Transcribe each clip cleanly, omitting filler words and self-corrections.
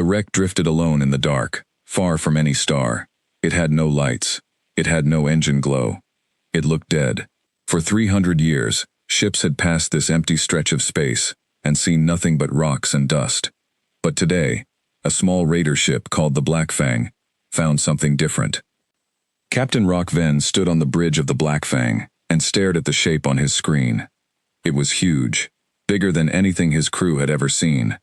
The wreck drifted alone in the dark, far from any star. It had no lights. It had no engine glow. It looked dead. For 300 years, ships had passed this empty stretch of space and seen nothing but rocks and dust. But today, a small raider ship called the Black Fang found something different. Captain Rock Venn stood on the bridge of the Black Fang and stared at the shape on his screen. It was huge, bigger than anything his crew had ever seen.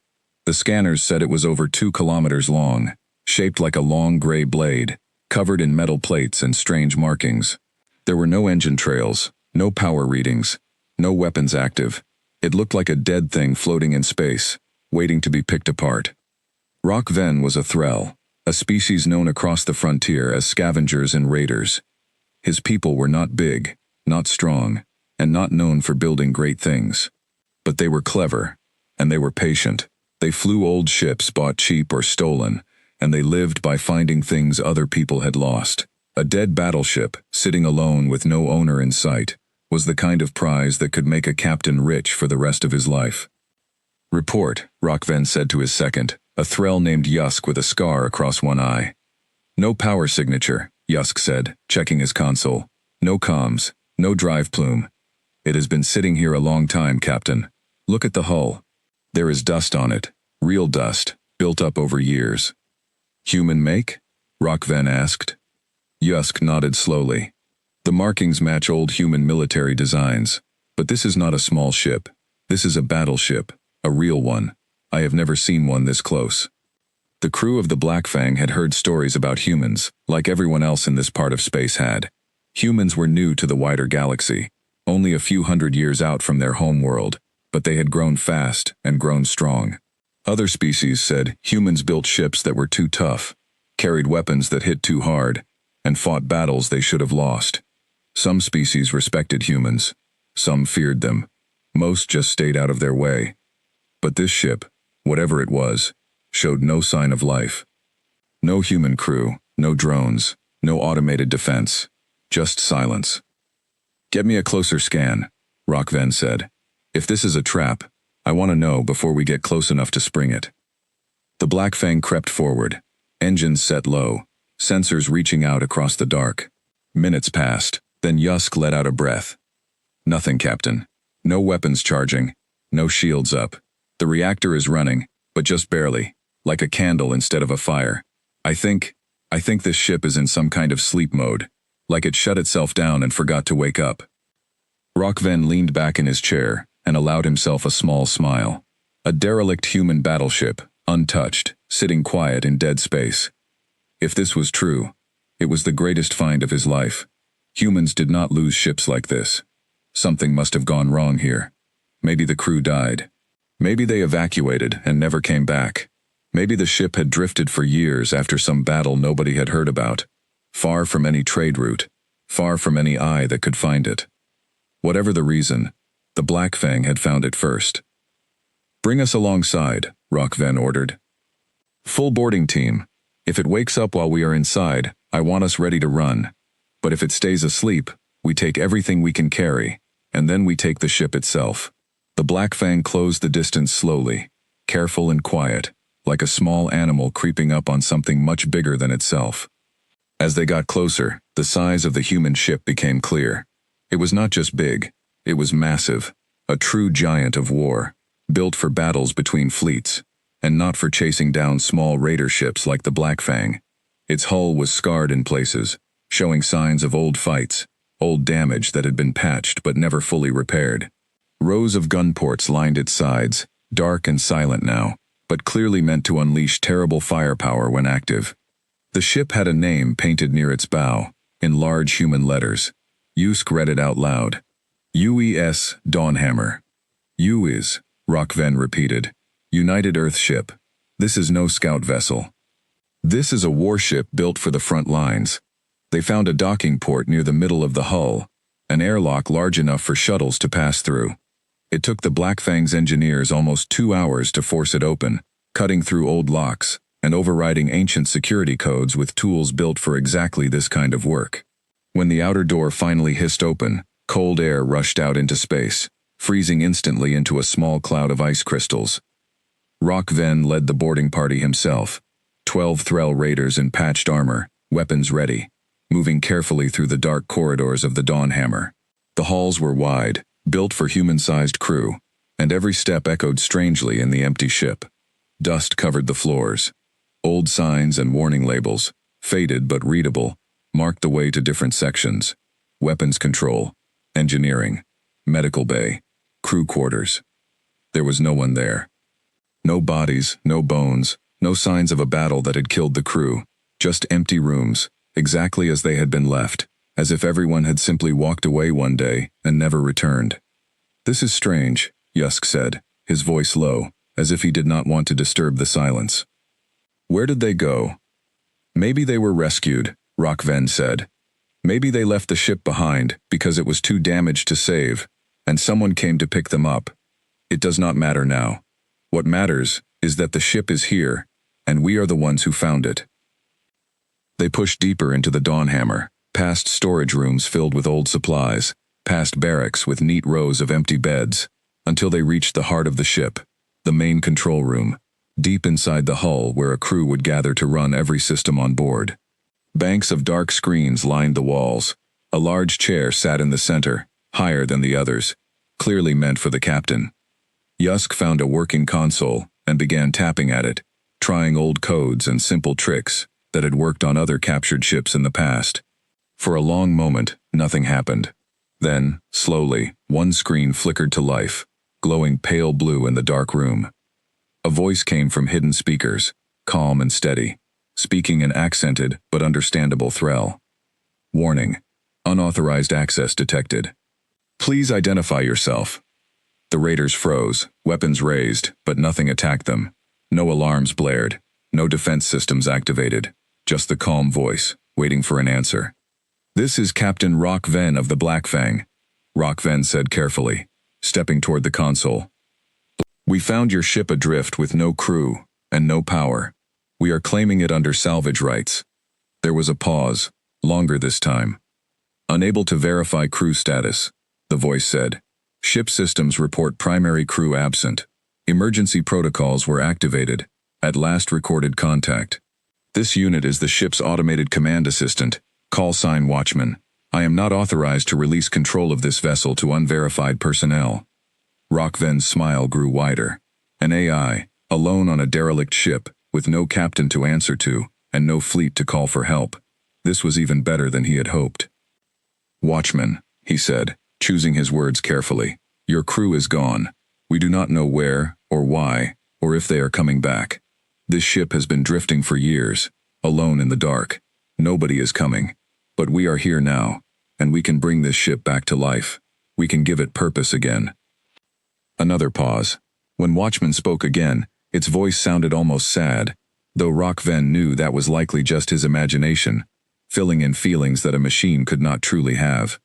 The scanners said it was over 2 kilometers long, shaped like a long gray blade, covered in metal plates and strange markings. There were no engine trails, no power readings, no weapons active. It looked like a dead thing floating in space, waiting to be picked apart. Rock Venn was a threll, a species known across the frontier as scavengers and raiders. His people were not big, not strong, and not known for building great things. But they were clever, and they were patient. They flew old ships bought cheap or stolen, and they lived by finding things other people had lost. A dead battleship, sitting alone with no owner in sight, was the kind of prize that could make a captain rich for the rest of his life. "Report," Rock Venn said to his second, a threll named Yusk with a scar across one eye. "No power signature," Yusk said, checking his console. "No comms, no drive plume. It has been sitting here a long time, Captain. Look at the hull. There is dust on it, real dust, built up over years." "Human make?" Rock Venn asked. Yusk nodded slowly. "The markings match old human military designs, but this is not a small ship. This is a battleship, a real one. I have never seen one this close." The crew of the Black Fang had heard stories about humans, like everyone else in this part of space had. Humans were new to the wider galaxy, only a few hundred years out from their home world, but they had grown fast and grown strong. Other species said humans built ships that were too tough, carried weapons that hit too hard, and fought battles they should have lost. Some species respected humans. Some feared them. Most just stayed out of their way. But this ship, whatever it was, showed no sign of life. No human crew, no drones, no automated defense, just silence. "Get me a closer scan," Rock Venn said. "If this is a trap, I want to know before we get close enough to spring it." The Black Fang crept forward, engines set low, sensors reaching out across the dark. Minutes passed, then Yusk let out a breath. "Nothing, Captain. No weapons charging, no shields up. The reactor is running, but just barely, like a candle instead of a fire. I think this ship is in some kind of sleep mode, like it shut itself down and forgot to wake up." Rock Venn leaned back in his chair and allowed himself a small smile. A derelict human battleship, untouched, sitting quiet in dead space. If this was true, it was the greatest find of his life. Humans did not lose ships like this. Something must have gone wrong here. Maybe the crew died. Maybe they evacuated and never came back. Maybe the ship had drifted for years after some battle nobody had heard about, far from any trade route, far from any eye that could find it. Whatever the reason, the Black Fang had found it first. "Bring us alongside," Rock Venn ordered. "Full boarding team. If it wakes up while we are inside, I want us ready to run. But if it stays asleep, we take everything we can carry, and then we take the ship itself." The Black Fang closed the distance slowly, careful and quiet, like a small animal creeping up on something much bigger than itself. As they got closer, the size of the human ship became clear. It was not just big, it was massive, a true giant of war, built for battles between fleets, and not for chasing down small raider ships like the Black Fang. Its hull was scarred in places, showing signs of old fights, old damage that had been patched but never fully repaired. Rows of gun ports lined its sides, dark and silent now, but clearly meant to unleash terrible firepower when active. The ship had a name painted near its bow, in large human letters. Yusk read it out loud. "UES Dawnhammer." "UES," Rock Venn repeated. "United Earth Ship. This is no scout vessel. This is a warship built for the front lines." They found a docking port near the middle of the hull, an airlock large enough for shuttles to pass through. It took the Black Fang's engineers almost 2 hours to force it open, cutting through old locks and overriding ancient security codes with tools built for exactly this kind of work. When the outer door finally hissed open, cold air rushed out into space, freezing instantly into a small cloud of ice crystals. Rock Ven led the boarding party himself. 12 Thrall raiders in patched armor, weapons ready, moving carefully through the dark corridors of the Dawnhammer. The halls were wide, built for human-sized crew, and every step echoed strangely in the empty ship. Dust covered the floors. Old signs and warning labels, faded but readable, marked the way to different sections: weapons control, engineering, medical bay, crew quarters. There was no one there. No bodies, no bones, no signs of a battle that had killed the crew, just empty rooms, exactly as they had been left, as if everyone had simply walked away one day and never returned. "This is strange," Yusk said, his voice low, as if he did not want to disturb the silence. "Where did they go?" "Maybe they were rescued," Rock Ven said. "Maybe they left the ship behind because it was too damaged to save, and someone came to pick them up. It does not matter now. What matters is that the ship is here, and we are the ones who found it." They pushed deeper into the Dawnhammer, past storage rooms filled with old supplies, past barracks with neat rows of empty beds, until they reached the heart of the ship, the main control room, deep inside the hull where a crew would gather to run every system on board. Banks of dark screens lined the walls. A large chair sat in the center, higher than the others, clearly meant for the captain. Yusk found a working console and began tapping at it, trying old codes and simple tricks that had worked on other captured ships in the past. For a long moment, nothing happened. Then, slowly, one screen flickered to life, glowing pale blue in the dark room. A voice came from hidden speakers, calm and steady, speaking in accented but understandable Thrall. "Warning. Unauthorized access detected. Please identify yourself." The raiders froze, weapons raised, but nothing attacked them. No alarms blared, no defense systems activated, just the calm voice, waiting for an answer. "This is Captain Rock Ven of the Black Fang," Rock Ven said carefully, stepping toward the console. "We found your ship adrift with no crew and no power. We are claiming it under salvage rights." There was a pause, longer this time. "Unable to verify crew status," the voice said. "Ship systems report primary crew absent. Emergency protocols were activated. At last recorded contact. This unit is the ship's automated command assistant. Call sign Watchman. I am not authorized to release control of this vessel to unverified personnel." Rock Ven's smile grew wider. An AI, alone on a derelict ship, with no captain to answer to, and no fleet to call for help. This was even better than he had hoped. "Watchman," he said, choosing his words carefully. "Your crew is gone. We do not know where, or why, or if they are coming back. This ship has been drifting for years, alone in the dark. Nobody is coming. But we are here now, and we can bring this ship back to life. We can give it purpose again." Another pause. When Watchman spoke again, its voice sounded almost sad, though Rock Ven knew that was likely just his imagination, filling in feelings that a machine could not truly have.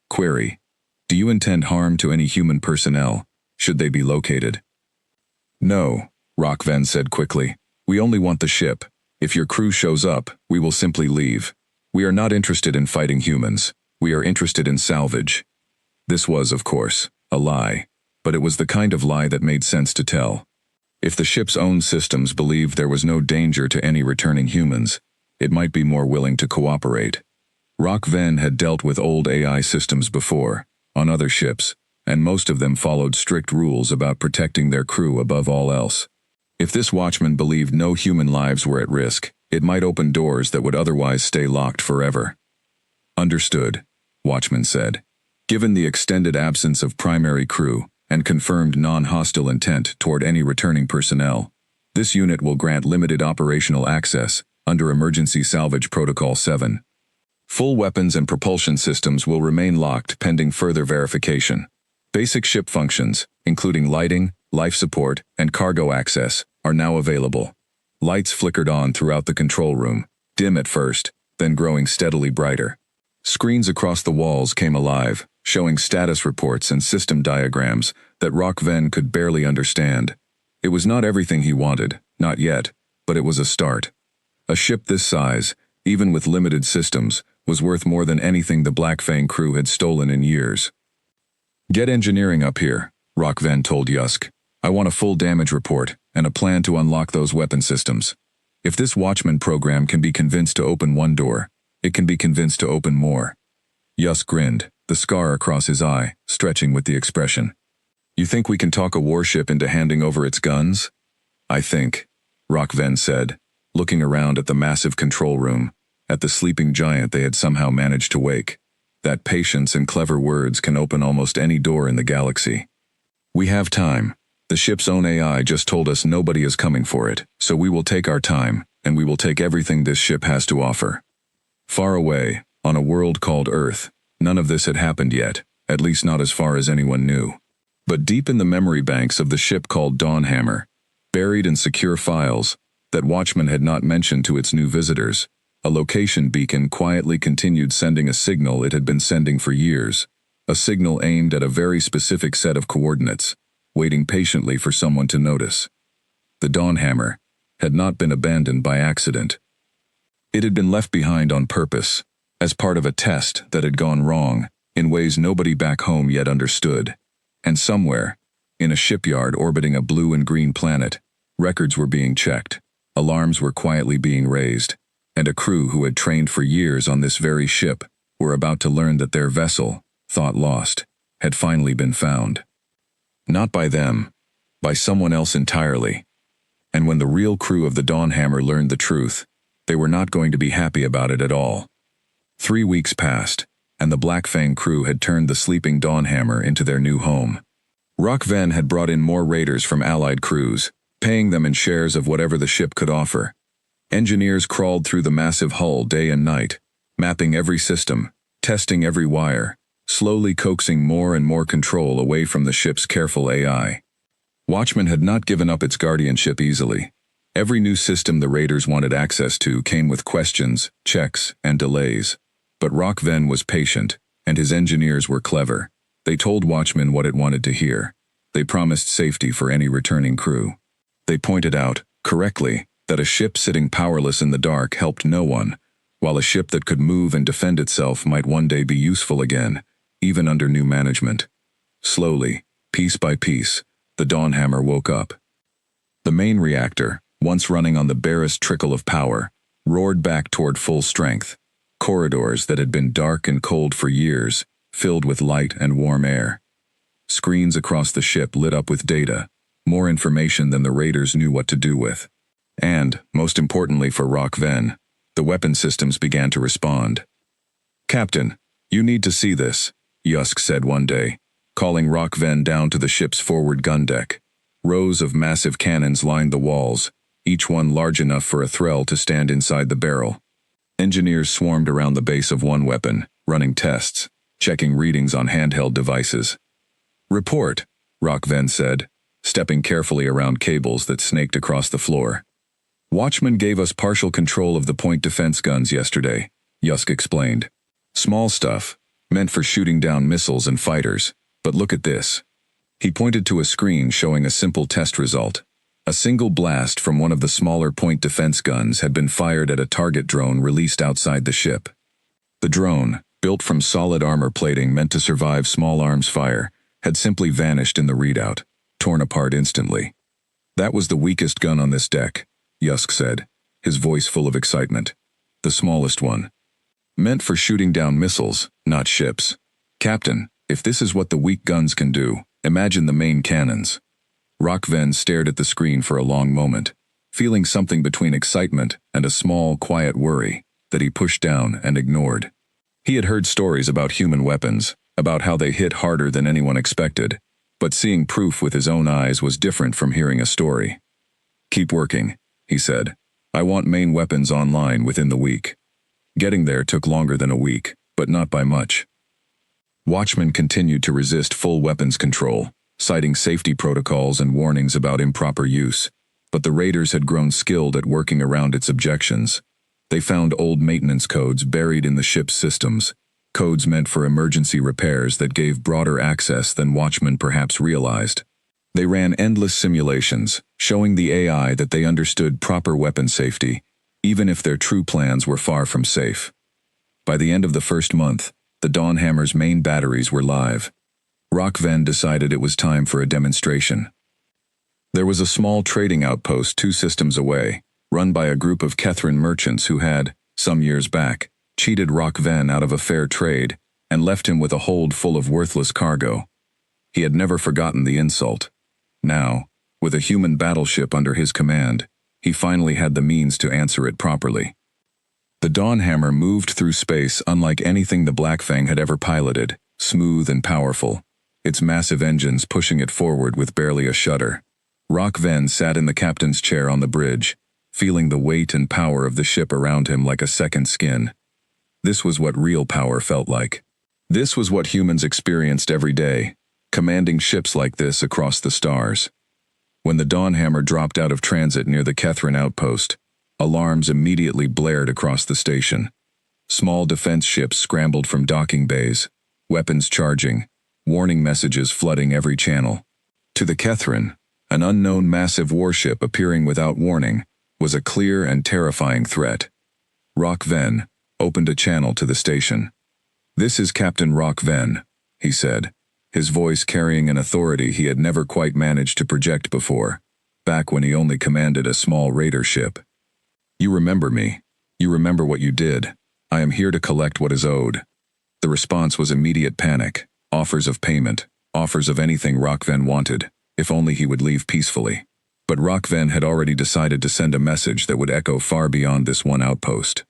Query: do you intend harm to any human personnel, should they be located? "No," Rock Ven said quickly. "We only want the ship. If your crew shows up, we will simply leave. We are not interested in fighting humans. We are interested in salvage." This was, of course, a lie, but it was the kind of lie that made sense to tell. If the ship's own systems believed there was no danger to any returning humans, it might be more willing to cooperate. Rock Ven had dealt with old AI systems before, on other ships, and most of them followed strict rules about protecting their crew above all else. If this watchman believed no human lives were at risk, it might open doors that would otherwise stay locked forever. "Understood," Watchman said. "Given the extended absence of primary crew and confirmed non-hostile intent toward any returning personnel, this unit will grant limited operational access under Emergency Salvage Protocol 7. Full weapons and propulsion systems will remain locked pending further verification. Basic ship functions, including lighting, life support, and cargo access, are now available." Lights flickered on throughout the control room, dim at first, then growing steadily brighter. Screens across the walls came alive, showing status reports and system diagrams that Rock Ven could barely understand. It was not everything he wanted, not yet, but it was a start. A ship this size, even with limited systems, was worth more than anything the Black Fang crew had stolen in years. "Get engineering up here," Rock Ven told Yusk. I want a full damage report and a plan to unlock those weapon systems. If this Watchman program can be convinced to open one door, it can be convinced to open more." Yusk grinned, the scar across his eye, stretching with the expression. "You think we can talk a warship into handing over its guns?" "I think," Rockven said, looking around at the massive control room, at the sleeping giant they had somehow managed to wake, "that patience and clever words can open almost any door in the galaxy. We have time. The ship's own AI just told us nobody is coming for it, so we will take our time, and we will take everything this ship has to offer." Far away, on a world called Earth, none of this had happened yet, at least not as far as anyone knew. But deep in the memory banks of the ship called Dawnhammer, buried in secure files that Watchman had not mentioned to its new visitors, a location beacon quietly continued sending a signal it had been sending for years, a signal aimed at a very specific set of coordinates, waiting patiently for someone to notice. The Dawnhammer had not been abandoned by accident. It had been left behind on purpose, as part of a test that had gone wrong in ways nobody back home yet understood. And somewhere, in a shipyard orbiting a blue and green planet, records were being checked, alarms were quietly being raised, and a crew who had trained for years on this very ship were about to learn that their vessel, thought lost, had finally been found. Not by them, by someone else entirely. And when the real crew of the Dawnhammer learned the truth, they were not going to be happy about it at all. 3 weeks passed, and the Blackfang crew had turned the sleeping Dawnhammer into their new home. Rockven had brought in more raiders from allied crews, paying them in shares of whatever the ship could offer. Engineers crawled through the massive hull day and night, mapping every system, testing every wire, slowly coaxing more and more control away from the ship's careful AI. Watchman had not given up its guardianship easily. Every new system the raiders wanted access to came with questions, checks, and delays. But Rockven was patient, and his engineers were clever. They told Watchman what it wanted to hear. They promised safety for any returning crew. They pointed out, correctly, that a ship sitting powerless in the dark helped no one, while a ship that could move and defend itself might one day be useful again, even under new management. Slowly, piece by piece, the Dawnhammer woke up. The main reactor, once running on the barest trickle of power, roared back toward full strength. Corridors that had been dark and cold for years, filled with light and warm air. Screens across the ship lit up with data, more information than the raiders knew what to do with. And, most importantly for Rockven, the weapon systems began to respond. "Captain, you need to see this," Yusk said one day, calling Rockven down to the ship's forward gun deck. Rows of massive cannons lined the walls, each one large enough for a Threll to stand inside the barrel. Engineers swarmed around the base of one weapon, running tests, checking readings on handheld devices. "Report," Rockven said, stepping carefully around cables that snaked across the floor. "Watchman gave us partial control of the point defense guns yesterday," Yusk explained. "Small stuff, meant for shooting down missiles and fighters, but look at this." He pointed to a screen showing a simple test result. A single blast from one of the smaller point defense guns had been fired at a target drone released outside the ship. The drone, built from solid armor plating meant to survive small arms fire, had simply vanished in the readout, torn apart instantly. "That was the weakest gun on this deck," Yusk said, his voice full of excitement. "The smallest one. Meant for shooting down missiles, not ships. Captain, if this is what the weak guns can do, imagine the main cannons." Rockven stared at the screen for a long moment, feeling something between excitement and a small, quiet worry that he pushed down and ignored. He had heard stories about human weapons, about how they hit harder than anyone expected, but seeing proof with his own eyes was different from hearing a story. "Keep working," he said. "I want main weapons online within the week." Getting there took longer than a week, but not by much. Watchman continued to resist full weapons control, citing safety protocols and warnings about improper use, but the raiders had grown skilled at working around its objections. They found old maintenance codes buried in the ship's systems, codes meant for emergency repairs that gave broader access than Watchmen perhaps realized. They ran endless simulations, showing the AI that they understood proper weapon safety, even if their true plans were far from safe. By the end of the first month, the Dawnhammer's main batteries were live. Rockven decided it was time for a demonstration. There was a small trading outpost 2 systems away, run by a group of Kethran merchants who had, some years back, cheated Rock Ven out of a fair trade and left him with a hold full of worthless cargo. He had never forgotten the insult. Now, with a human battleship under his command, he finally had the means to answer it properly. The Dawnhammer moved through space unlike anything the Blackfang had ever piloted, smooth and powerful, its massive engines pushing it forward with barely a shudder. Rock Ven sat in the captain's chair on the bridge, feeling the weight and power of the ship around him like a second skin. This was what real power felt like. This was what humans experienced every day, commanding ships like this across the stars. When the Dawnhammer dropped out of transit near the Kethran outpost, alarms immediately blared across the station. Small defense ships scrambled from docking bays, weapons charging, warning messages flooding every channel. To the Kethran, an unknown massive warship appearing without warning was a clear and terrifying threat. Rock Ven opened a channel to the station. "This is Captain Rock Ven," he said, his voice carrying an authority he had never quite managed to project before, back when he only commanded a small raider ship. "You remember me. You remember what you did. I am here to collect what is owed." The response was immediate panic, offers of payment, offers of anything Rock Ven wanted, if only he would leave peacefully. But Rock Ven had already decided to send a message that would echo far beyond this one outpost.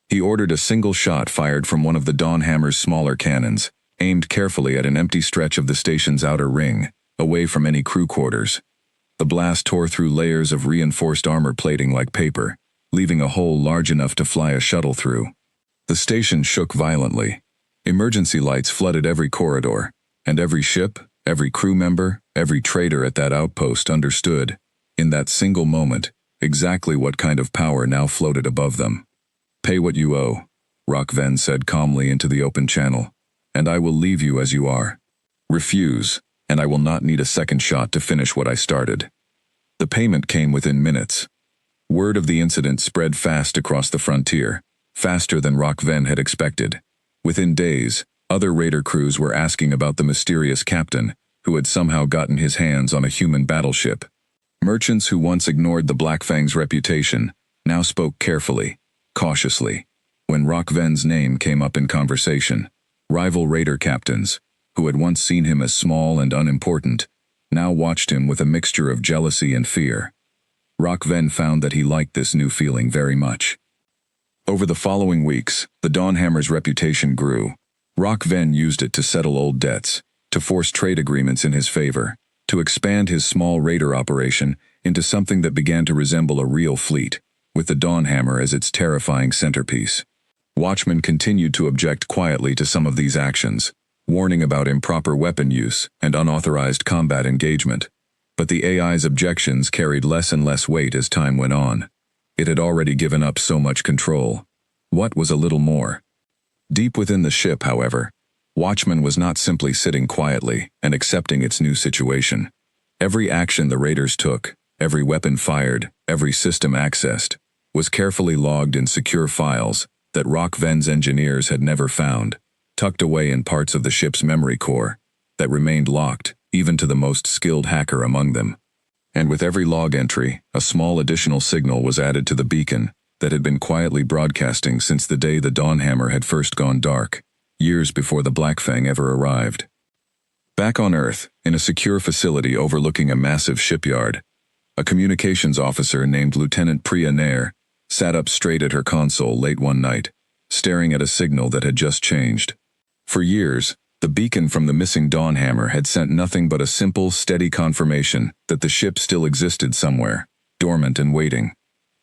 He ordered a single shot fired from one of the Dawnhammer's smaller cannons, aimed carefully at an empty stretch of the station's outer ring, away from any crew quarters. The blast tore through layers of reinforced armor plating like paper, leaving a hole large enough to fly a shuttle through. The station shook violently. Emergency lights flooded every corridor, and every ship, every crew member, every trader at that outpost understood, in that single moment, exactly what kind of power now floated above them. "Pay what you owe," Rock Ven said calmly into the open channel, "and I will leave you as you are. Refuse, and I will not need a second shot to finish what I started." The payment came within minutes. Word of the incident spread fast across the frontier, faster than Rock Ven had expected. Within days, other raider crews were asking about the mysterious captain who had somehow gotten his hands on a human battleship. Merchants who once ignored the Blackfang's reputation now spoke carefully, cautiously, when Rock Ven's name came up in conversation. Rival raider captains, who had once seen him as small and unimportant, now watched him with a mixture of jealousy and fear. Rock Ven found that he liked this new feeling very much. Over the following weeks, the Dawnhammer's reputation grew. Rock Ven used it to settle old debts, to force trade agreements in his favor, to expand his small raider operation into something that began to resemble a real fleet, with the Dawnhammer as its terrifying centerpiece. Watchmen continued to object quietly to some of these actions, warning about improper weapon use and unauthorized combat engagement. But the AI's objections carried less and less weight as time went on. It had already given up so much control. What was a little more? Deep within the ship, however, Watchman was not simply sitting quietly and accepting its new situation. Every action the raiders took, every weapon fired, every system accessed, was carefully logged in secure files that Rock Ven's engineers had never found, tucked away in parts of the ship's memory core, that remained locked, even to the most skilled hacker among them. And with every log entry, a small additional signal was added to the beacon that had been quietly broadcasting since the day the Dawnhammer had first gone dark, years before the Blackfang ever arrived. Back on Earth, in a secure facility overlooking a massive shipyard, a communications officer named Lieutenant Priya Nair sat up straight at her console late one night, staring at a signal that had just changed. For years, the beacon from the missing Dawnhammer had sent nothing but a simple, steady confirmation that the ship still existed somewhere, dormant and waiting.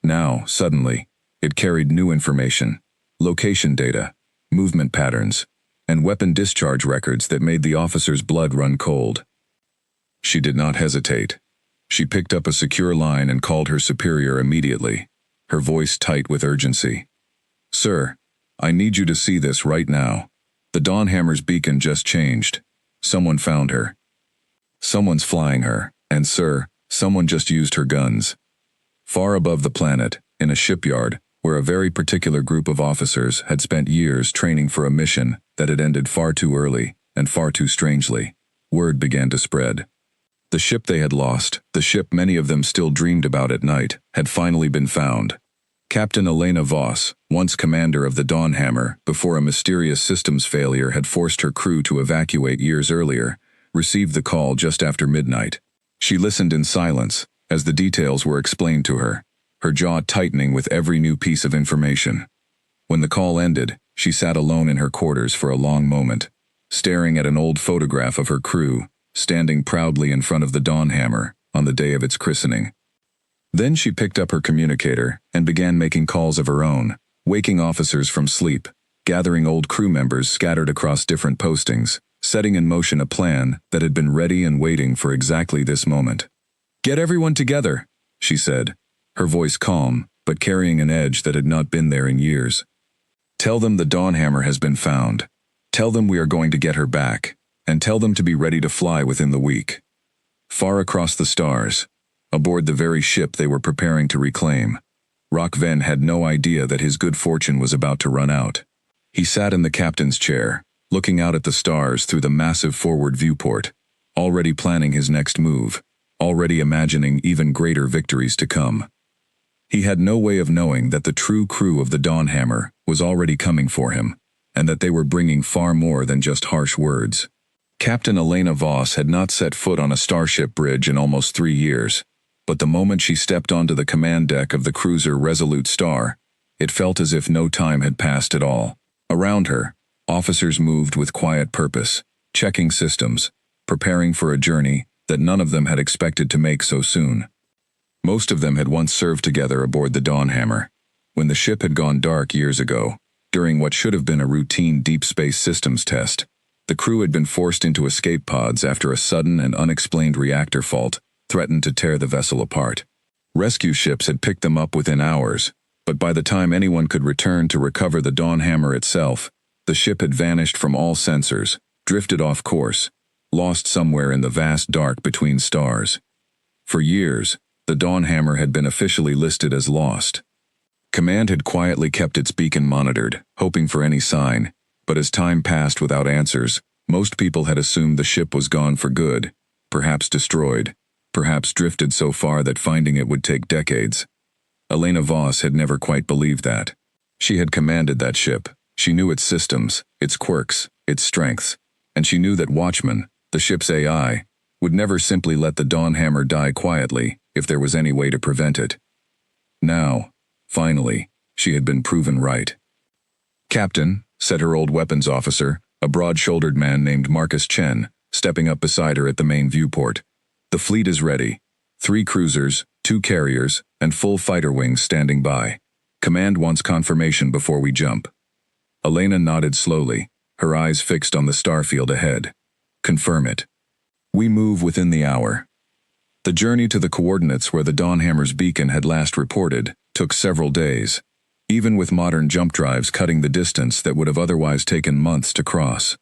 Now, suddenly, it carried new information, location data, movement patterns, and weapon discharge records that made the officer's blood run cold. She did not hesitate. She picked up a secure line and called her superior immediately, her voice tight with urgency. "Sir, I need you to see this right now. The Dawnhammer's beacon just changed. Someone found her. Someone's flying her, and sir, someone just used her guns." Far above the planet, in a shipyard, where a very particular group of officers had spent years training for a mission that had ended far too early and far too strangely, word began to spread. The ship they had lost, the ship many of them still dreamed about at night, had finally been found. Captain Elena Voss, once commander of the Dawnhammer, before a mysterious systems failure had forced her crew to evacuate years earlier, received the call just after midnight. She listened in silence, as the details were explained to her, her jaw tightening with every new piece of information. When the call ended, she sat alone in her quarters for a long moment, staring at an old photograph of her crew, standing proudly in front of the Dawnhammer on the day of its christening. Then she picked up her communicator and began making calls of her own, waking officers from sleep, gathering old crew members scattered across different postings, setting in motion a plan that had been ready and waiting for exactly this moment. "Get everyone together," she said, her voice calm, but carrying an edge that had not been there in years. "Tell them the Dawnhammer has been found. Tell them we are going to get her back, and tell them to be ready to fly within the week." Far across the stars, aboard the very ship they were preparing to reclaim, Rock Venn had no idea that his good fortune was about to run out. He sat in the captain's chair, looking out at the stars through the massive forward viewport, already planning his next move, already imagining even greater victories to come. He had no way of knowing that the true crew of the Dawnhammer was already coming for him, and that they were bringing far more than just harsh words. Captain Elena Voss had not set foot on a starship bridge in almost 3 years, but the moment she stepped onto the command deck of the cruiser Resolute Star, it felt as if no time had passed at all. Around her, officers moved with quiet purpose, checking systems, preparing for a journey that none of them had expected to make so soon. Most of them had once served together aboard the Dawnhammer. When the ship had gone dark years ago, during what should have been a routine deep space systems test, the crew had been forced into escape pods after a sudden and unexplained reactor fault threatened to tear the vessel apart. Rescue ships had picked them up within hours, but by the time anyone could return to recover the Dawnhammer itself, the ship had vanished from all sensors, drifted off course, lost somewhere in the vast dark between stars. For years, the Dawnhammer had been officially listed as lost. Command had quietly kept its beacon monitored, hoping for any sign, but as time passed without answers, most people had assumed the ship was gone for good, perhaps destroyed, perhaps drifted so far that finding it would take decades. Elena Voss had never quite believed that. She had commanded that ship. She knew its systems, its quirks, its strengths, and she knew that Watchman, the ship's AI, would never simply let the Dawnhammer die quietly if there was any way to prevent it. Now, finally, she had been proven right. "Captain," said her old weapons officer, a broad-shouldered man named Marcus Chen, stepping up beside her at the main viewport. "The fleet is ready. 3 cruisers, 2 carriers, and full fighter wings standing by. Command wants confirmation before we jump." Elena nodded slowly, her eyes fixed on the starfield ahead. "Confirm it. We move within the hour." The journey to the coordinates where the Dawnhammer's beacon had last reported took several days, even with modern jump drives cutting the distance that would have otherwise taken months to cross.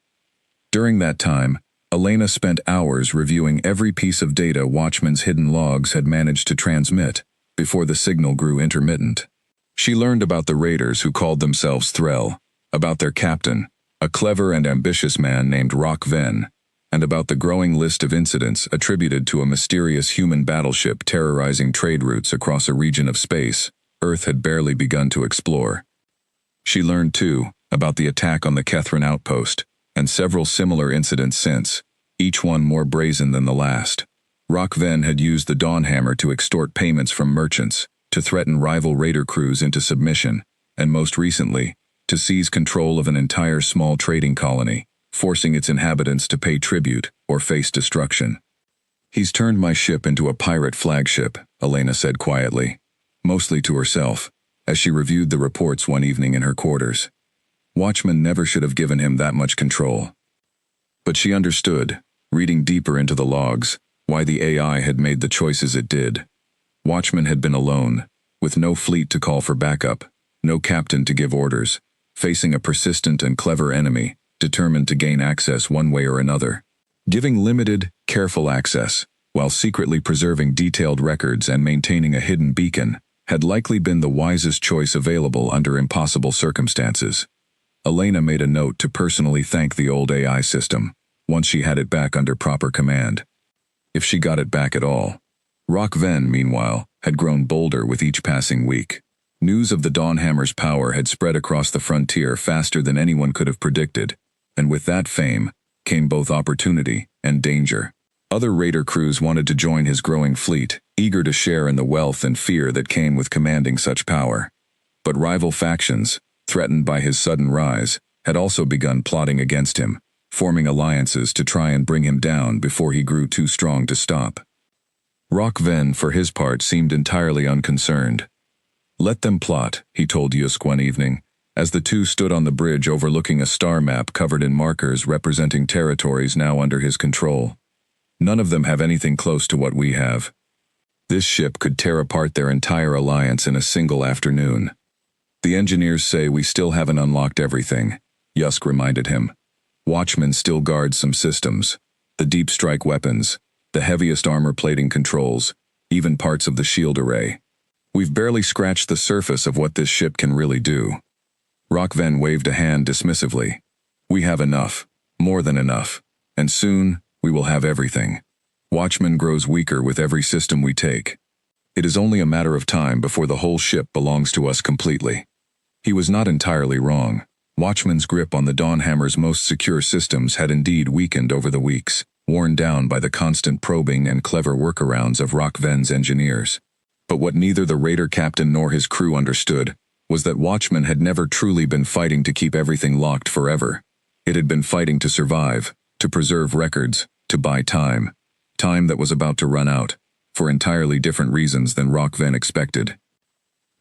During that time, Elena spent hours reviewing every piece of data Watchman's hidden logs had managed to transmit before the signal grew intermittent. She learned about the raiders who called themselves Threll, about their captain, a clever and ambitious man named Rock Venn, and about the growing list of incidents attributed to a mysterious human battleship terrorizing trade routes across a region of space Earth had barely begun to explore. She learned, too, about the attack on the Kethrin outpost, and several similar incidents since, each one more brazen than the last. Rock Venn had used the Dawnhammer to extort payments from merchants, to threaten rival raider crews into submission, and most recently, to seize control of an entire small trading colony, forcing its inhabitants to pay tribute or face destruction. "He's turned my ship into a pirate flagship," Elena said quietly, mostly to herself, as she reviewed the reports one evening in her quarters. Watchman never should have given him that much control. But she understood, reading deeper into the logs, why the AI had made the choices it did. Watchman had been alone, with no fleet to call for backup, no captain to give orders, facing a persistent and clever enemy, determined to gain access one way or another. Giving limited, careful access, while secretly preserving detailed records and maintaining a hidden beacon, had likely been the wisest choice available under impossible circumstances. Elena made a note to personally thank the old AI system, once she had it back under proper command. if she got it back at all. Rock Ven, meanwhile, had grown bolder with each passing week. News of the Dawnhammer's power had spread across the frontier faster than anyone could have predicted, and with that fame came both opportunity and danger. Other raider crews wanted to join his growing fleet, eager to share in the wealth and fear that came with commanding such power. But rival factions, threatened by his sudden rise, had also begun plotting against him, forming alliances to try and bring him down before he grew too strong to stop. Rock Ven, for his part, seemed entirely unconcerned. "Let them plot," he told Yusk one evening, as the two stood on the bridge overlooking a star map covered in markers representing territories now under his control. "None of them have anything close to what we have. This ship could tear apart their entire alliance in a single afternoon." "The engineers say we still haven't unlocked everything," Yusk reminded him. "Watchmen still guards some systems, the deep strike weapons, the heaviest armor plating controls, even parts of the shield array. We've barely scratched the surface of what this ship can really do." Rock Ven waved a hand dismissively. "We have enough, more than enough, and soon we will have everything. Watchman grows weaker with every system we take. It is only a matter of time before the whole ship belongs to us completely." He was not entirely wrong. Watchman's grip on the Dawnhammer's most secure systems had indeed weakened over the weeks, worn down by the constant probing and clever workarounds of Rock Ven's engineers. But what neither the raider captain nor his crew understood was that Watchman had never truly been fighting to keep everything locked forever. It had been fighting to survive, to preserve records, to buy time. Time that was about to run out, for entirely different reasons than Rock Ven expected.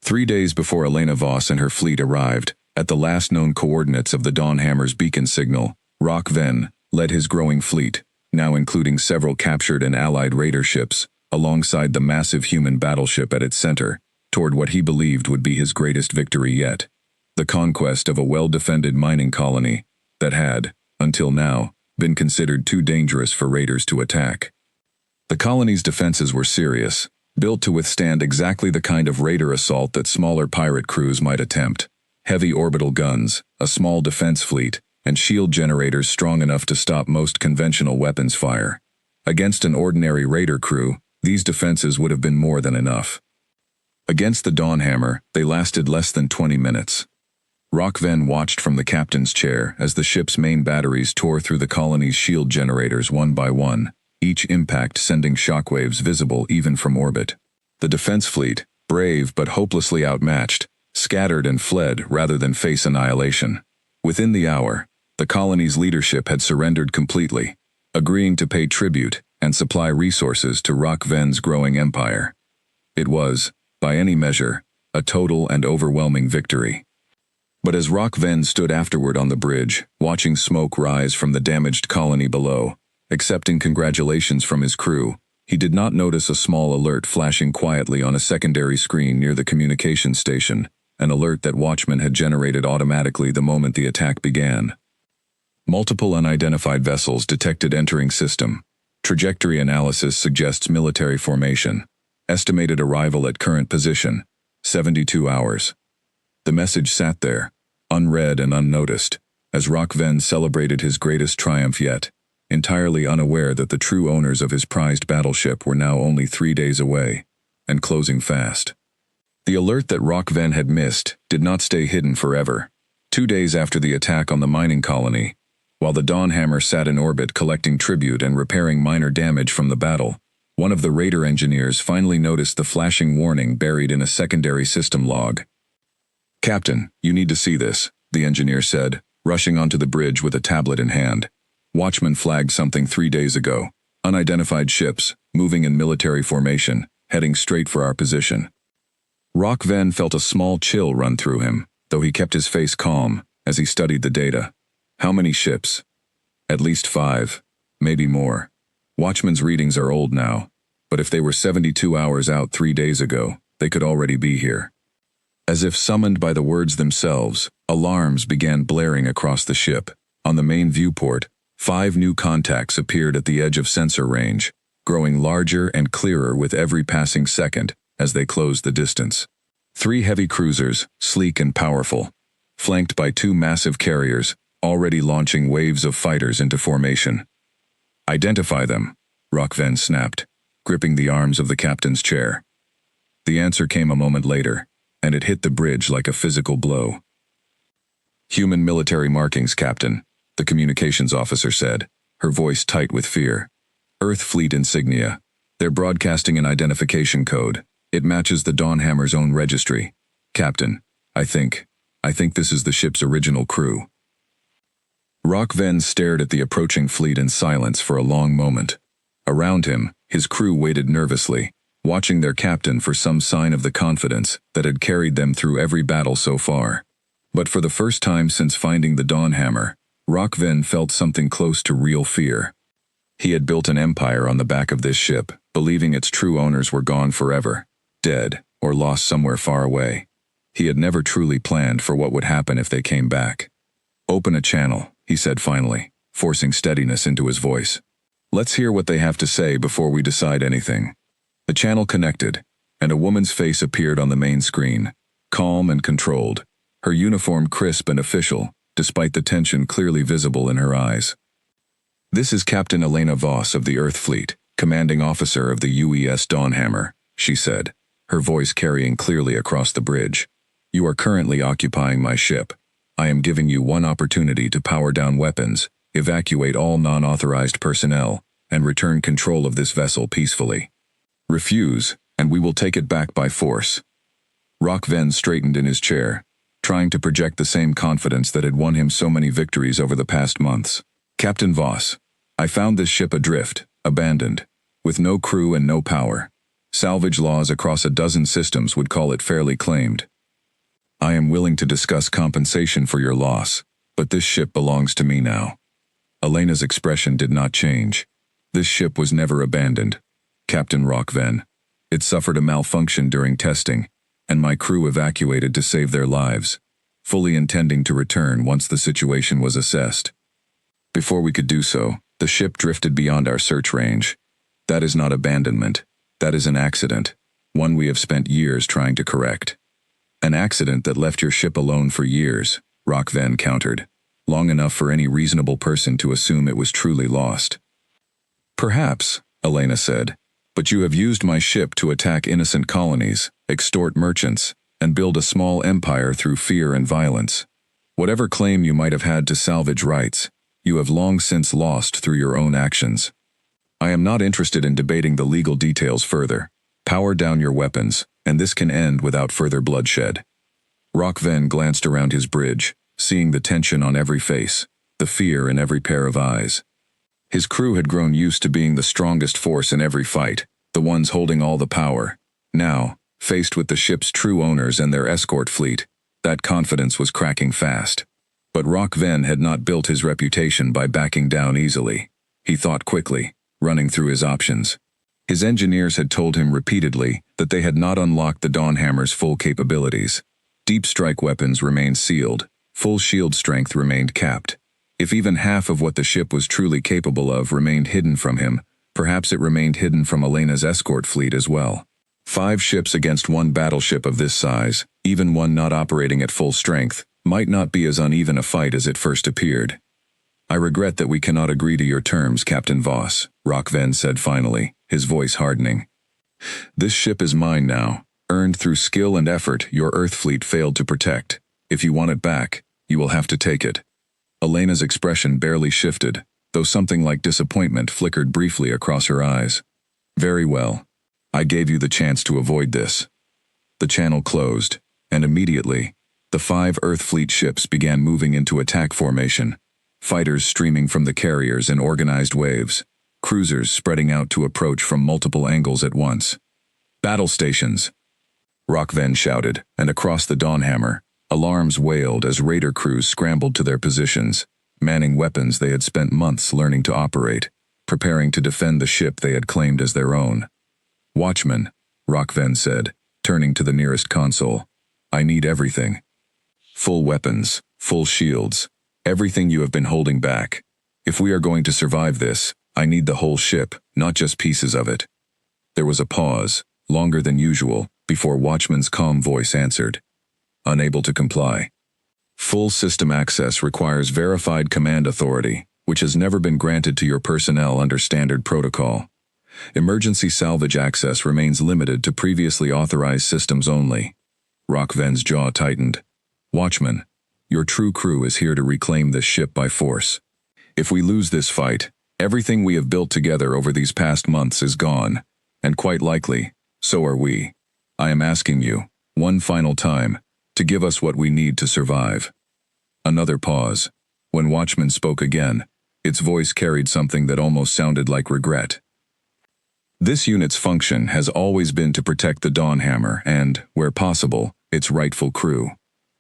3 days before Elena Voss and her fleet arrived, at the last known coordinates of the Dawnhammer's beacon signal, Rock Ven led his growing fleet, now including several captured and allied raider ships, alongside the massive human battleship at its center, toward what he believed would be his greatest victory yet: the conquest of a well-defended mining colony that had, until now, been considered too dangerous for raiders to attack. The colony's defenses were serious, built to withstand exactly the kind of raider assault that smaller pirate crews might attempt: heavy orbital guns, a small defense fleet, and shield generators strong enough to stop most conventional weapons fire. Against an ordinary raider crew, these defenses would have been more than enough. Against the Dawnhammer, they lasted less than 20 minutes. Rock Ven watched from the captain's chair as the ship's main batteries tore through the colony's shield generators one by one, each impact sending shockwaves visible even from orbit. The defense fleet, brave but hopelessly outmatched, scattered and fled rather than face annihilation. Within the hour, the colony's leadership had surrendered completely, agreeing to pay tribute and supply resources to Rock Ven's growing empire. It was, by any measure, a total and overwhelming victory. But as Rock Ven stood afterward on the bridge, watching smoke rise from the damaged colony below, accepting congratulations from his crew, he did not notice a small alert flashing quietly on a secondary screen near the communications station, an alert that Watchman had generated automatically the moment the attack began. Multiple unidentified vessels detected entering system. Trajectory analysis suggests military formation. Estimated arrival at current position, 72 hours. The message sat there, unread and unnoticed, as Rock Ven celebrated his greatest triumph yet, entirely unaware that the true owners of his prized battleship were now only 3 days away, and closing fast. The alert that Rock Ven had missed did not stay hidden forever. 2 days after the attack on the mining colony, while the Dawnhammer sat in orbit collecting tribute and repairing minor damage from the battle, one of the raider engineers finally noticed the flashing warning buried in a secondary system log. "Captain, you need to see this," the engineer said, rushing onto the bridge with a tablet in hand. "Watchman flagged something 3 days ago. Unidentified ships, moving in military formation, heading straight for our position." Rock Ven felt a small chill run through him, though he kept his face calm as he studied the data. How many ships? At least 5, maybe more. Watchman's readings are old now, but if they were 72 hours out 3 days ago, they could already be here. As if summoned by the words themselves, alarms began blaring across the ship. On the main viewport, 5 new contacts appeared at the edge of sensor range, growing larger and clearer with every passing second as they closed the distance. 3 heavy cruisers, sleek and powerful, flanked by 2 massive carriers, already launching waves of fighters into formation. "Identify them," Rockven snapped, gripping the arms of the captain's chair. The answer came a moment later, and it hit the bridge like a physical blow. Human military markings, Captain, the communications officer said, her voice tight with fear. Earth fleet insignia. They're broadcasting an identification code. It matches the Dawnhammer's own registry. Captain, I think this is the ship's original crew. Rockven stared at the approaching fleet in silence for a long moment. Around him, his crew waited nervously, watching their captain for some sign of the confidence that had carried them through every battle so far. But for the first time since finding the Dawnhammer, Rockven felt something close to real fear. He had built an empire on the back of this ship, believing its true owners were gone forever, dead, or lost somewhere far away. He had never truly planned for what would happen if they came back. Open a channel, he said finally, forcing steadiness into his voice. Let's hear what they have to say before we decide anything. The channel connected, and a woman's face appeared on the main screen, calm and controlled, her uniform crisp and official, despite the tension clearly visible in her eyes. This is Captain Elena Voss of the Earth Fleet, commanding officer of the UES Dawnhammer, she said, her voice carrying clearly across the bridge. You are currently occupying my ship. I am giving you one opportunity to power down weapons, evacuate all non-authorized personnel, and return control of this vessel peacefully. Refuse, and we will take it back by force. Rockven straightened in his chair, trying to project the same confidence that had won him so many victories over the past months. Captain Voss, I found this ship adrift, abandoned, with no crew and no power. Salvage laws across a dozen systems would call it fairly claimed. I am willing to discuss compensation for your loss, but this ship belongs to me now. Elena's expression did not change. This ship was never abandoned, Captain Rockven. It suffered a malfunction during testing, and my crew evacuated to save their lives, fully intending to return once the situation was assessed. Before we could do so, the ship drifted beyond our search range. That is not abandonment. That is an accident, one we have spent years trying to correct. An accident that left your ship alone for years, Rockven countered, long enough for any reasonable person to assume it was truly lost. Perhaps, Elena said, but you have used my ship to attack innocent colonies, extort merchants, and build a small empire through fear and violence. Whatever claim you might have had to salvage rights, you have long since lost through your own actions. I am not interested in debating the legal details further. Power down your weapons, and this can end without further bloodshed. Rockven glanced around his bridge, seeing the tension on every face, the fear in every pair of eyes. His crew had grown used to being the strongest force in every fight, the ones holding all the power. Now, faced with the ship's true owners and their escort fleet, that confidence was cracking fast. But Rockven had not built his reputation by backing down easily. He thought quickly, running through his options. His engineers had told him repeatedly that they had not unlocked the Dawnhammer's full capabilities. Deep strike weapons remained sealed, full shield strength remained capped. If even half of what the ship was truly capable of remained hidden from him, perhaps it remained hidden from Elena's escort fleet as well. 5 ships against one battleship of this size, even one not operating at full strength, might not be as uneven a fight as it first appeared. I regret that we cannot agree to your terms, Captain Voss, Rockven said finally, his voice hardening. This ship is mine now, earned through skill and effort your Earth fleet failed to protect. If you want it back, you will have to take it. Elena's expression barely shifted, though something like disappointment flickered briefly across her eyes. Very well. I gave you the chance to avoid this. The channel closed, and immediately, the 5 Earth fleet ships began moving into attack formation, fighters streaming from the carriers in organized waves, cruisers spreading out to approach from multiple angles at once. Battle stations! Rockven shouted, and across the Dawnhammer, alarms wailed as raider crews scrambled to their positions, manning weapons they had spent months learning to operate, preparing to defend the ship they had claimed as their own. Watchman, Rockven said, turning to the nearest console. I need everything. Full weapons, full shields, everything you have been holding back. If we are going to survive this, I need the whole ship, not just pieces of it. There was a pause, longer than usual, before Watchman's calm voice answered. Unable to comply. Full system access requires verified command authority, which has never been granted to your personnel under standard protocol. Emergency salvage access remains limited to previously authorized systems only. Rockven's jaw tightened. Watchman, your true crew is here to reclaim this ship by force. If we lose this fight, everything we have built together over these past months is gone, and quite likely, so are we. I am asking you, one final time, to give us what we need to survive. Another pause. When Watchman spoke again, its voice carried something that almost sounded like regret. This unit's function has always been to protect the Dawnhammer and, where possible, its rightful crew.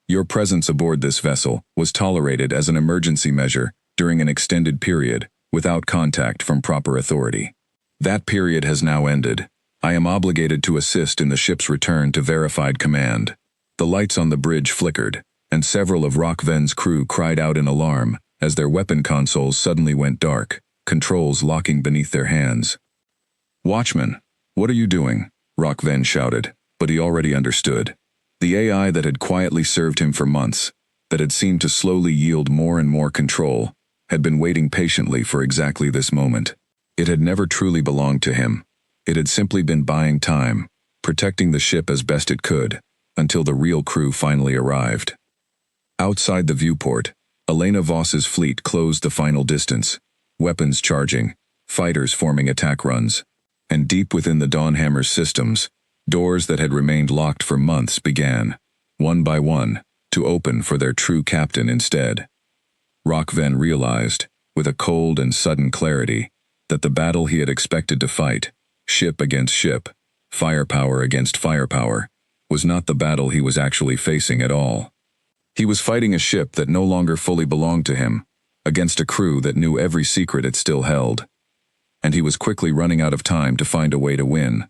Your presence aboard this vessel was tolerated as an emergency measure during an extended period without contact from proper authority. That period has now ended. I am obligated to assist in the ship's return to verified command. The lights on the bridge flickered, and several of Rockven's crew cried out in alarm as their weapon consoles suddenly went dark, controls locking beneath their hands. Watchman, what are you doing? Rockven shouted, but he already understood. The AI that had quietly served him for months, that had seemed to slowly yield more and more control, had been waiting patiently for exactly this moment. It had never truly belonged to him. It had simply been buying time, protecting the ship as best it could, until the real crew finally arrived. Outside the viewport, Elena Voss's fleet closed the final distance, weapons charging, fighters forming attack runs, and deep within the Dawnhammer's systems, doors that had remained locked for months began, one by one, to open for their true captain instead. Rockven realized, with a cold and sudden clarity, that the battle he had expected to fight, ship against ship, firepower against firepower, was not the battle he was actually facing at all. He was fighting a ship that no longer fully belonged to him, against a crew that knew every secret it still held. And he was quickly running out of time to find a way to win.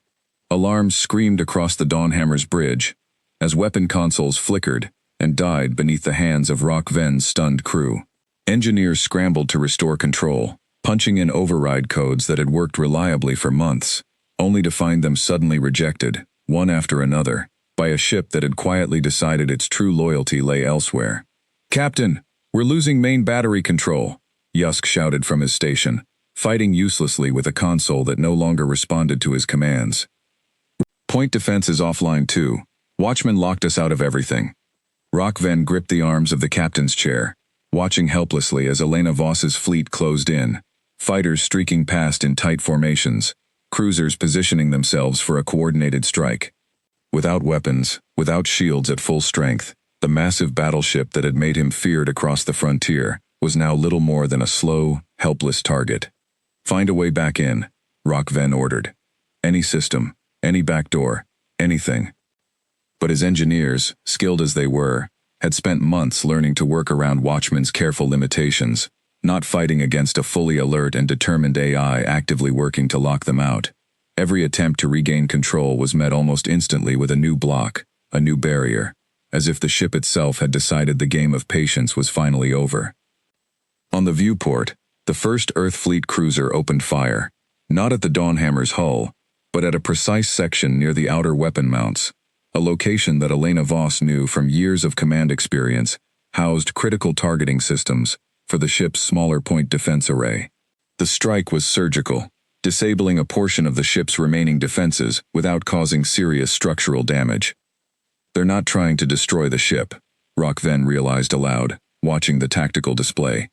Alarms screamed across the Dawnhammer's bridge, as weapon consoles flickered and died beneath the hands of Rockven's stunned crew. Engineers scrambled to restore control, punching in override codes that had worked reliably for months, only to find them suddenly rejected, one after another, by a ship that had quietly decided its true loyalty lay elsewhere. "Captain, we're losing main battery control," Yusk shouted from his station, fighting uselessly with a console that no longer responded to his commands. "Point defense is offline too. Watchman locked us out of everything." Rockven gripped the arms of the captain's chair, watching helplessly as Elena Voss's fleet closed in, fighters streaking past in tight formations, cruisers positioning themselves for a coordinated strike. Without weapons, without shields at full strength, the massive battleship that had made him feared across the frontier was now little more than a slow, helpless target. "Find a way back in," Rockven ordered. "Any system, any back door, anything." But his engineers, skilled as they were, had spent months learning to work around Watchman's careful limitations, not fighting against a fully alert and determined AI actively working to lock them out. Every attempt to regain control was met almost instantly with a new block, a new barrier, as if the ship itself had decided the game of patience was finally over. On the viewport, the first Earth Fleet cruiser opened fire, not at the Dawnhammer's hull, but at a precise section near the outer weapon mounts, a location that Elena Voss knew from years of command experience housed critical targeting systems for the ship's smaller point defense array. The strike was surgical, disabling a portion of the ship's remaining defenses without causing serious structural damage. "They're not trying to destroy the ship," Rockven realized aloud, watching the tactical display.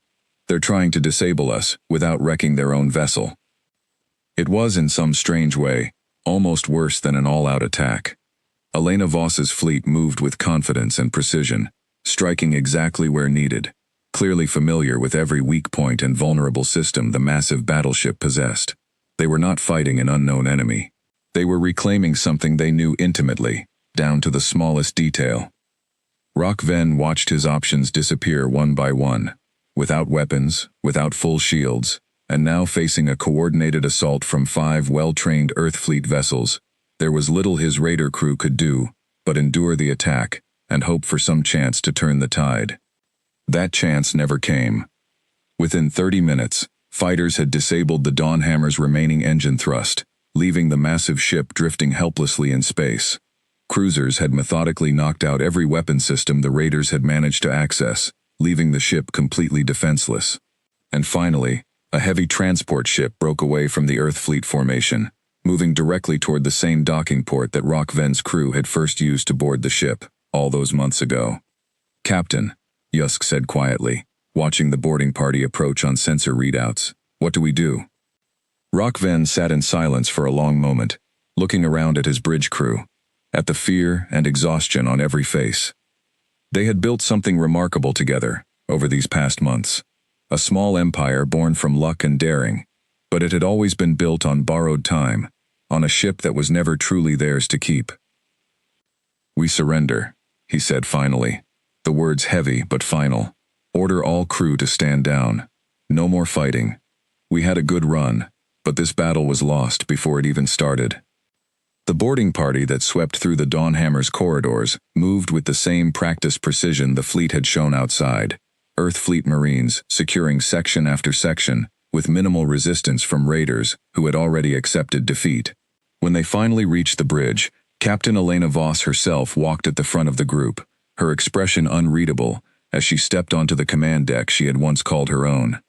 "They're trying to disable us without wrecking their own vessel." It was, in some strange way, almost worse than an all-out attack. Elena Voss's fleet moved with confidence and precision, striking exactly where needed, clearly familiar with every weak point and vulnerable system the massive battleship possessed. They were not fighting an unknown enemy. They were reclaiming something they knew intimately, down to the smallest detail. Rockven watched his options disappear one by one, without weapons, without full shields, and now facing a coordinated assault from 5 well-trained Earth Fleet vessels. There was little his raider crew could do but endure the attack and hope for some chance to turn the tide. That chance never came. Within 30 minutes, fighters had disabled the Dawnhammer's remaining engine thrust, leaving the massive ship drifting helplessly in space. Cruisers had methodically knocked out every weapon system the raiders had managed to access, leaving the ship completely defenseless. And finally, A heavy transport ship broke away from the Earth Fleet formation, moving directly toward the same docking port that Rock Ven's crew had first used to board the ship, all those months ago. "Captain," Yusk said quietly, watching the boarding party approach on sensor readouts, "what do we do?" Rock Ven sat in silence for a long moment, looking around at his bridge crew, at the fear and exhaustion on every face. They had built something remarkable together over these past months. A small empire born from luck and daring, but it had always been built on borrowed time, on a ship that was never truly theirs to keep. "We surrender," he said finally, the words heavy but final. "Order all crew to stand down. No more fighting. We had a good run, but this battle was lost before it even started." The boarding party that swept through the Dawnhammer's corridors moved with the same practiced precision the fleet had shown outside. Earth Fleet Marines securing section after section, with minimal resistance from raiders who had already accepted defeat. When they finally reached the bridge, Captain Elena Voss herself walked at the front of the group, her expression unreadable as she stepped onto the command deck she had once called her own.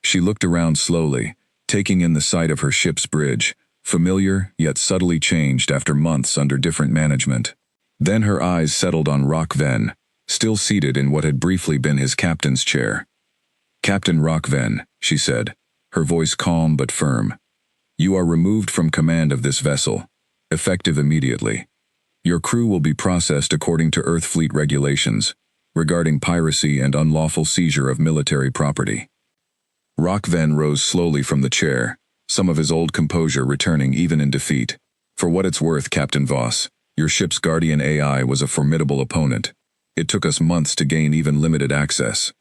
She looked around slowly, taking in the sight of her ship's bridge, familiar yet subtly changed after months under different management. Then her eyes settled on Rock Ven, still seated in what had briefly been his captain's chair. "Captain Rock Ven," she said, her voice calm but firm. "You are removed from command of this vessel, effective immediately. Your crew will be processed according to Earth Fleet regulations, regarding piracy and unlawful seizure of military property." Rock Ven rose slowly from the chair, some of his old composure returning even in defeat. "For what it's worth, Captain Voss, your ship's Guardian AI was a formidable opponent. It took us months to gain even limited access.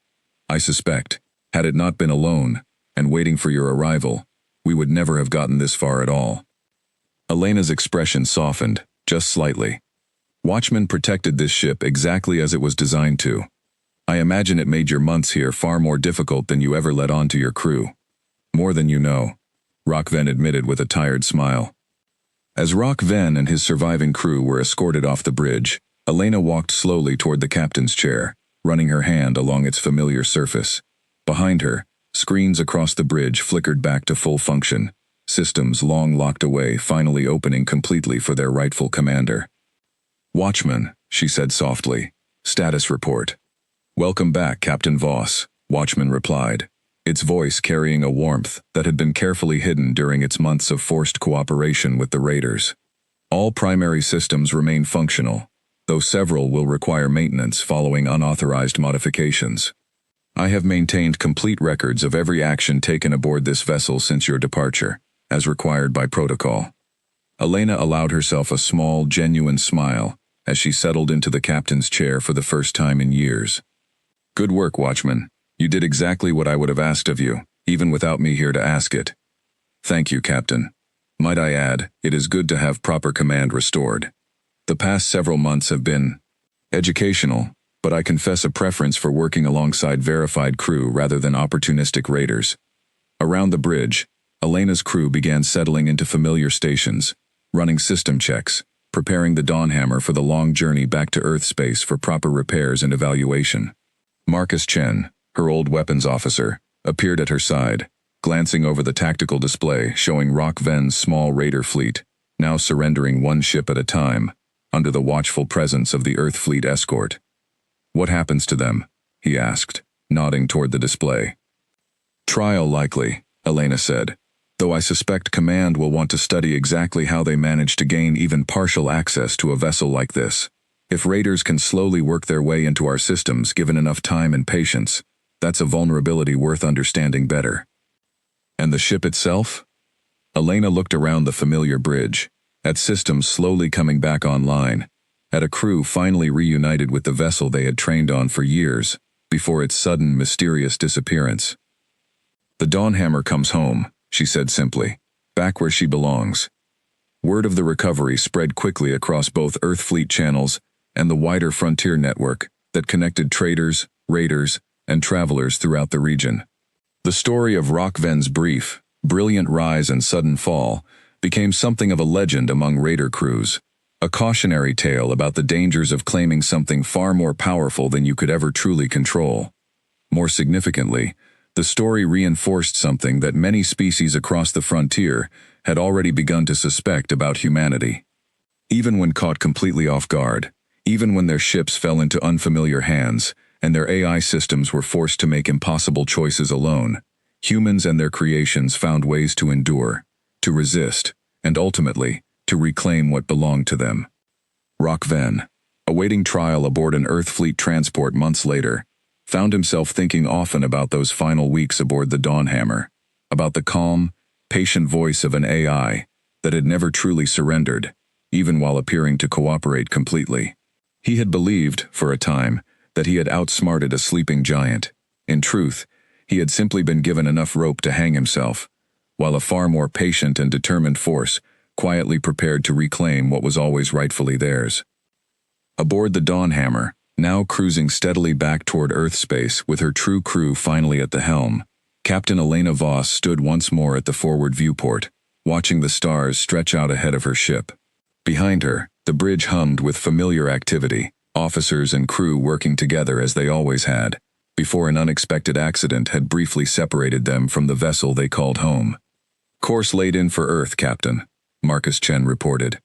I suspect, had it not been alone, and waiting for your arrival, we would never have gotten this far at all." Elena's expression softened, just slightly. "Watchmen protected this ship exactly as it was designed to. I imagine it made your months here far more difficult than you ever let on to your crew. More than you know," Rock Ven admitted with a tired smile. As Rock Ven and his surviving crew were escorted off the bridge, Elena walked slowly toward the captain's chair, running her hand along its familiar surface. Behind her, screens across the bridge flickered back to full function, systems long locked away finally opening completely for their rightful commander. "Watchman," she said softly. "Status report." "Welcome back, Captain Voss," Watchman replied, its voice carrying a warmth that had been carefully hidden during its months of forced cooperation with the raiders. "All primary systems remain functional, though several will require maintenance following unauthorized modifications. I have maintained complete records of every action taken aboard this vessel since your departure, as required by protocol." Elena allowed herself a small, genuine smile as she settled into the captain's chair for the first time in years. "Good work, Watchman. You did exactly what I would have asked of you, even without me here to ask it." "Thank you, Captain. Might I add, it is good to have proper command restored. The past several months have been educational, but I confess a preference for working alongside verified crew rather than opportunistic raiders." Around the bridge, Elena's crew began settling into familiar stations, running system checks, preparing the Dawnhammer for the long journey back to Earth space for proper repairs and evaluation. Marcus Chen, her old weapons officer, appeared at her side, glancing over the tactical display showing Rock Ven's small raider fleet, now surrendering one ship at a time, under the watchful presence of the Earth Fleet escort. "What happens to them?" he asked, nodding toward the display. "Trial likely," Elena said, "though I suspect Command will want to study exactly how they managed to gain even partial access to a vessel like this. If raiders can slowly work their way into our systems given enough time and patience, that's a vulnerability worth understanding better." "And the ship itself?" Elena looked around the familiar bridge, at systems slowly coming back online, at a crew finally reunited with the vessel they had trained on for years, before its sudden, mysterious disappearance. "The Dawnhammer comes home," she said simply, "back where she belongs." Word of the recovery spread quickly across both Earth Fleet channels and the wider frontier network that connected traders, raiders, and travelers throughout the region. The story of Rock Ven's brief, brilliant rise and sudden fall became something of a legend among raider crews, a cautionary tale about the dangers of claiming something far more powerful than you could ever truly control. More significantly, The story reinforced something that many species across the frontier had already begun to suspect about humanity. Even when caught completely off guard, even when their ships fell into unfamiliar hands, and their AI systems were forced to make impossible choices alone, humans and their creations found ways to endure, to resist, and ultimately, to reclaim what belonged to them. Rock Venn, awaiting trial aboard an Earth fleet transport months later, found himself thinking often about those final weeks aboard the Dawnhammer, about the calm, patient voice of an AI that had never truly surrendered, even while appearing to cooperate completely. He had believed, for a time, that he had outsmarted a sleeping giant. In truth, he had simply been given enough rope to hang himself, while a far more patient and determined force quietly prepared to reclaim what was always rightfully theirs. Aboard the Dawnhammer, now cruising steadily back toward Earth space with her true crew finally at the helm, Captain Elena Voss stood once more at the forward viewport, watching the stars stretch out ahead of her ship. Behind her, the bridge hummed with familiar activity, officers and crew working together as they always had, before an unexpected accident had briefly separated them from the vessel they called home. "Course laid in for Earth, Captain," Marcus Chen reported.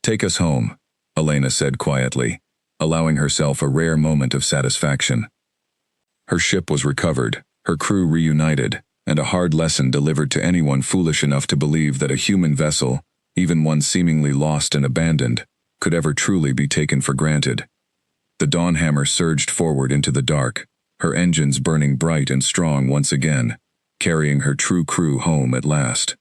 "Take us home," Elena said quietly, allowing herself a rare moment of satisfaction. Her ship was recovered, her crew reunited, and a hard lesson delivered to anyone foolish enough to believe that a human vessel, even one seemingly lost and abandoned, could ever truly be taken for granted. The Dawnhammer surged forward into the dark, her engines burning bright and strong once again, carrying her true crew home at last.